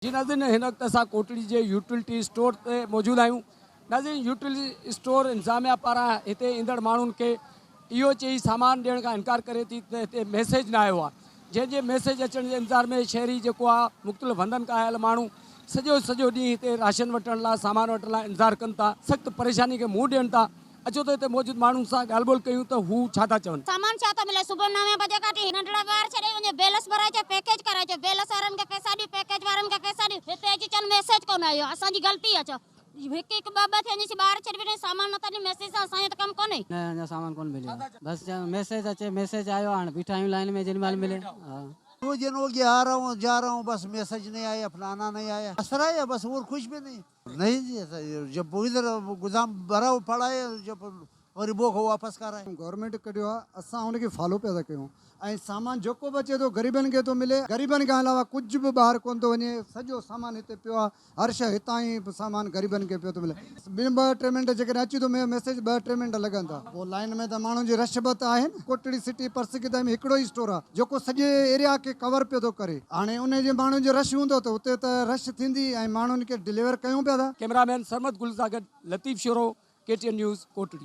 जी नाज़रीन, हिन वक़्तु असां कोटड़ी जे यूटिलिटी स्टोर ते मौजूदु आहियूं। नाज़रीन, यूटिलिटी स्टोर इंतिज़ामिया पारां हिते ईंदड़ माण्हुनि खे इहो चई सामान ॾियण खां इनकार करे थी त हिते मैसेज न आयो आहे। जंहिंजे मैसेज अचण जे इंतज़ार में शहरी जेको आहे मुख़्तलिफ़ हंधनि खां आयल माण्हू सॼो ॾींहुं हिते राशन वठण लाइ सामान वठण लाइ इंतज़ारु कनि था, सख़्तु परेशानी खे मुंहुं ॾियनि था। अचो त हिते मौजूदु माण्हुनि सां ॻाल्हि ॿोल कयूं त हू छा था चवनि। सामान छा थो मिले? सुबुह 9 बजे खां नंढड़ा ॿार छॾे वञे, बैलेंस भराए पैकेज कराए, बैलेंस वारनि खे पैसा ॾियो, पैकेज वारनि खे पैसा ॾियो। हिते अची चवनि मैसेज कोन आयो, असांजी ग़लती आहे। हिकु हिकु ॿ थियनि ॿार छॾे वञे, सामान नथा ॾियो, मैसेज सां असांजो त कमु कोन्हे। न अञा सामान कोन मिलियो, बसि मैसेज अचे, मैसेज आयो, हाणे बीठा आहियूं लाइन में, जेॾी महिल मिले। दो दिन हो गया, आ रहा हूँ जा रहा हूँ, बस मैसेज नहीं आया, फलाना नहीं आया, असर आया बस, और कुछ भी नहीं। नहीं जी, जब इधर गोदाम भरा पड़ा है, जब वरी वो को वापस कर रहे हैं। गवर्नमेंट कढियो आहे, असां हुनखे फॉलो पिया था कयूं ऐं सामान जेको बि अचे थो ग़रीबनि खे थो मिले। ग़रीबनि खां अलावा कुझु बि ॿाहिरि कोन थो वञे, सॼो सामान हिते पियो आहे, हर शइ हितां ई सामान ग़रीबनि खे पियो थो मिले। ॿिनि 2-3 मिंट जेकॾहिं अची थो मैसेज 2-3 मिंट लॻनि था, पोइ लाइन में त माण्हुनि जी रश बि त आहे न। कोटड़ी सिटी परसिकिता में हिकिड़ो ई स्टोर आहे जेको सॼे एरिया खे कवर पियो थो करे। हाणे उन जे माण्हुनि जो रश हूंदो त उते त रश थींदी ऐं माण्हुनि खे डिलीवर कयूं पिया था। कैमरामैन सरमद गुल सां गॾु Latif sorrow, KTN news, Kotri.